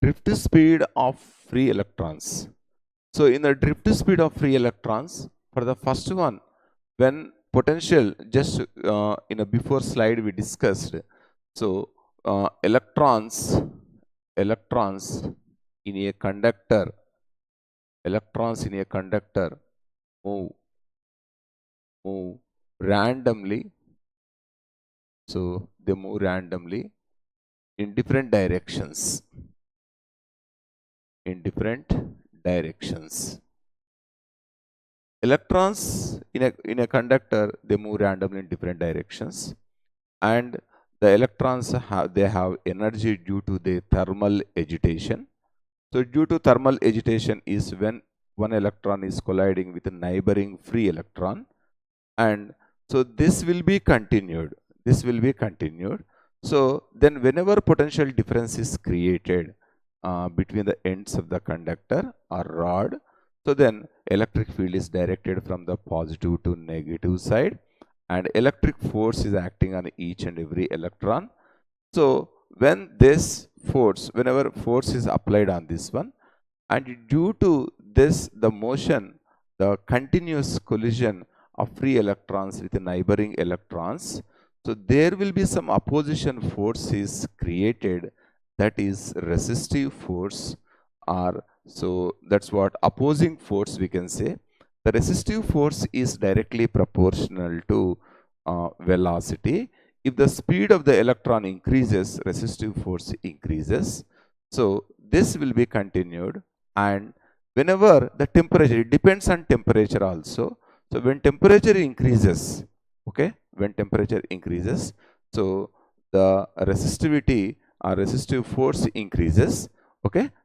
drift speed of free electrons. So in the drift speed of free electrons, for the first one, when potential, just in a before slide we discussed, so electrons in a conductor, move randomly. So they move randomly in different directions. Electrons in a conductor, they move randomly in different directions, and the electrons have energy due to the thermal agitation. So due to thermal agitation is when one electron is colliding with a neighboring free electron, and so this will be continued. So then whenever potential difference is created between the ends of the conductor or rod, so then electric field is directed from the positive to negative side, and electric force is acting on each and every electron. So when whenever force is applied on this one, and due to this, the motion, the continuous collision of free electrons with neighboring electrons, so there will be some opposition force is created, that is resistive force, or so that's what opposing force we can say. The resistive force is directly proportional to velocity. If the speed of the electron increases, resistive force increases. So this will be continued, and whenever the temperature, it depends on temperature also. So when temperature increases, so the resistivity or resistive force increases.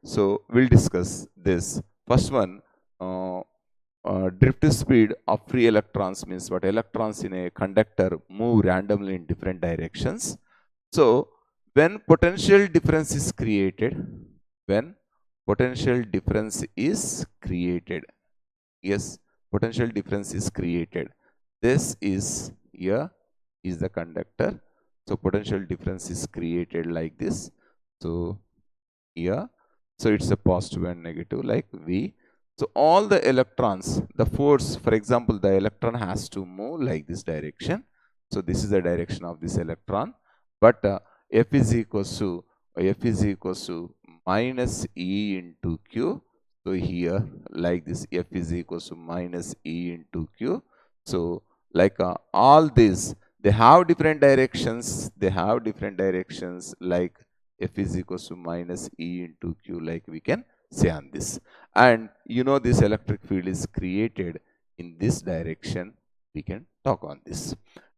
So we'll discuss this. First one, drift speed of free electrons means what? Electrons in a conductor move randomly in different directions. So when potential difference is created, potential difference is created. This is here is the conductor. So potential difference is created like this. So here, so it's a positive and negative like V. So all the electrons, the force, for example, the electron has to move like this direction. So this is the direction of this electron. But F is equals to minus E into Q. So here, like this, F is equals to minus E into Q. So like all these, they have different directions. Like F is equals to minus E into Q, like we can say on this. And this electric field is created in this direction. We can talk on this.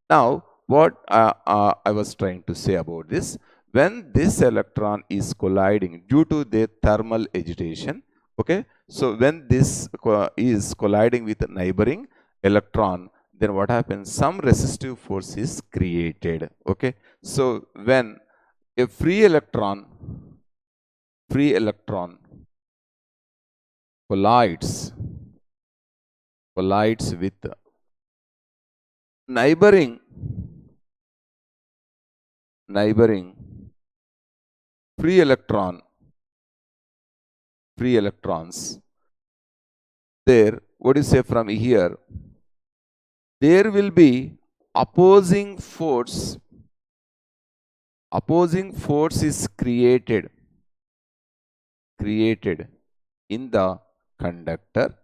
Now, what I was trying to say about this, when this electron is colliding due to the thermal agitation, so when this is colliding with a neighboring electron, then what happens? Some resistive force is created. So when a free electron collides with neighboring free electrons, there, what do you say from here? There will be opposing force. Opposing force is created in the conductor.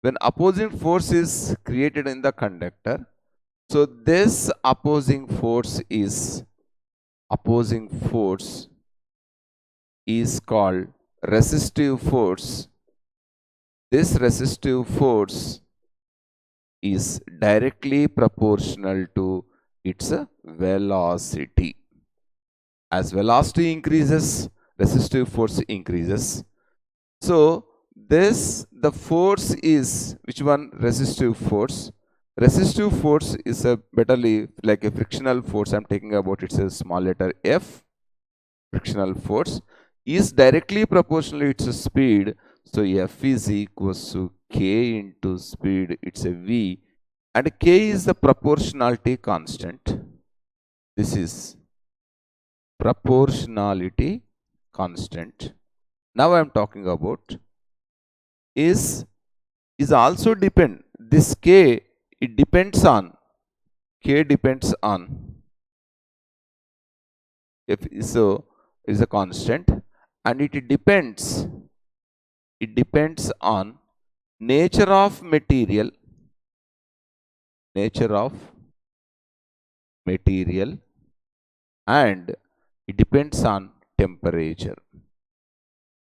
When opposing force is created in the conductor, so this opposing force is called resistive force. This resistive force is directly proportional to its velocity. As velocity increases, resistive force increases. So the force is which one? Resistive force. Resistive force is a betterly like a frictional force. I'm taking about, it's a small letter F. Frictional force is directly proportional to its speed. So F is equals to K into speed. It's a V, and K is the proportionality constant. This is proportionality constant. Now I am talking about is also depend. This k, it depends on, k depends on, if so is a constant, and it depends on nature of material, nature of material, and it depends on temperature.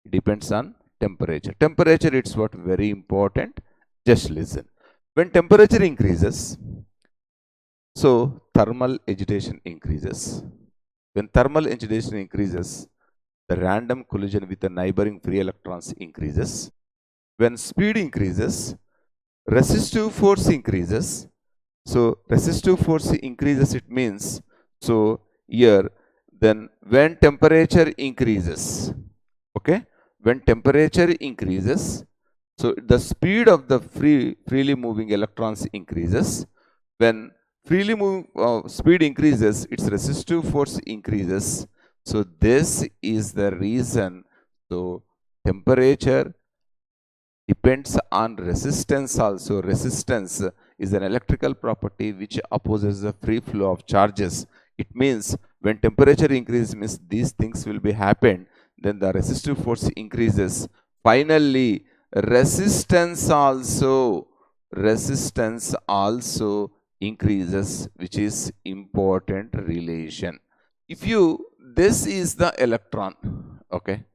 It depends on temperature. Temperature, it's what very important. Just listen. When temperature increases, so thermal agitation increases. When thermal agitation increases, the random collision with the neighboring free electrons increases. When speed increases, resistive force increases. So resistive force increases, it means, so here, then when temperature increases, okay, when temperature increases, so the speed of the freely moving electrons increases. When freely move speed increases, its resistive force increases. So this is the reason. So temperature depends on resistance also. Resistance is an electrical property which opposes the free flow of charges. It means when temperature increases, means these things will be happen, then the resistive force increases. Finally, resistance also increases, which is important relation. If you, this is the electron, okay,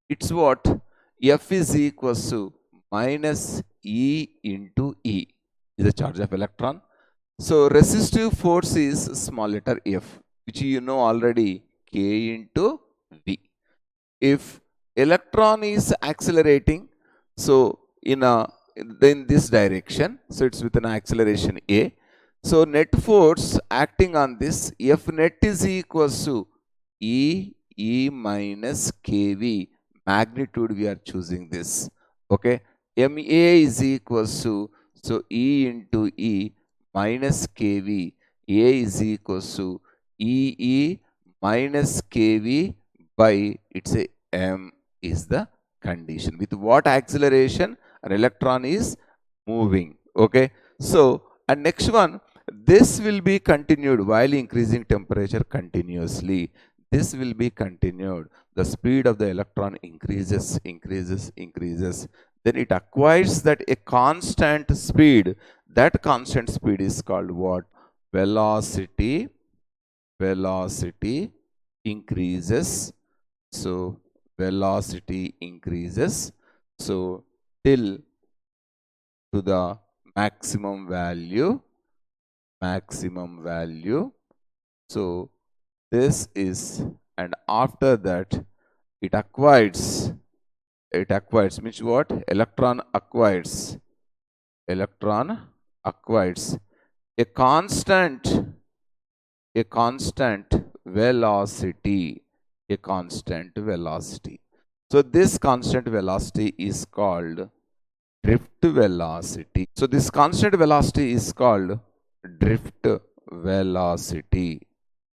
it's what, F is equals to minus E into E is the charge of electron. So resistive force is small letter f, which you know already, k into v. If electron is accelerating, so in this direction, so it's with an acceleration a. So net force acting on this, F net is equals to E minus kV. Magnitude we are choosing this. Okay. MA is equals to, so E into E minus kV. A is equals to EE minus kV by, it's a m is the condition. With what acceleration an electron is moving. Okay. So, and next one, this will be continued while increasing temperature continuously. This will be continued. The speed of the electron increases. Then it acquires that a constant speed. That constant speed is called what? Velocity. Velocity increases. So velocity increases. So till to the maximum value. So this is, and after that it acquires means what? Electron acquires a constant velocity. So this constant velocity is called drift velocity. So this constant velocity is called drift velocity.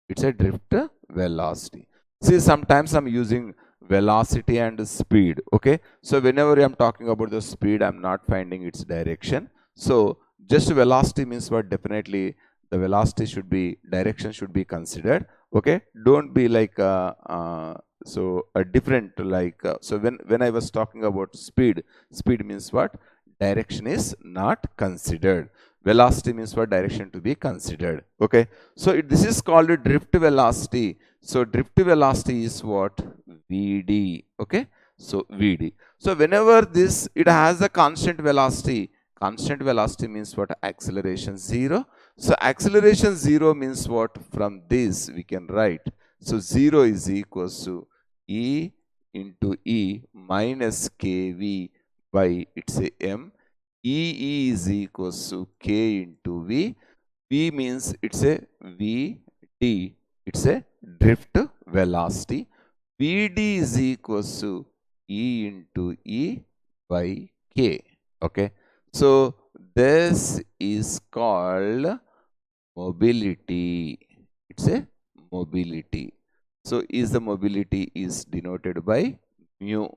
It's a drift velocity. See, sometimes I'm using velocity and speed. Okay. So whenever I'm talking about the speed, I'm not finding its direction. So just velocity means what? Definitely the velocity should be, direction should be considered. Okay. Don't be like, so a different like, so when I was talking about speed means what? Direction is not considered. Velocity means what? Direction to be considered. Okay. So this is called a drift velocity. So drift velocity is what? Vd. Okay. So Vd. So whenever this, it has a constant velocity means what? Acceleration 0. So acceleration 0 means what? From this we can write. So 0 is equals to E into E minus kV by, it's a m. E is equals to k into V. V means it's a Vd. It's a drift velocity. Vd is equals to E into E by k. Okay. So this is called mobility. It's a mobility. So is the mobility is denoted by mu.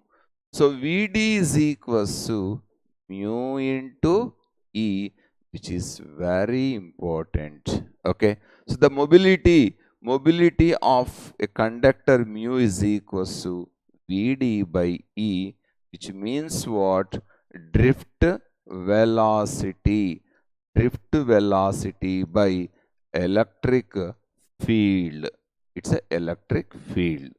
So Vd is equals to mu into E, which is very important. Okay. So the mobility of a conductor mu is equals to Vd by E, which means what? Drift velocity. Drift velocity by electric field. It's an electric field.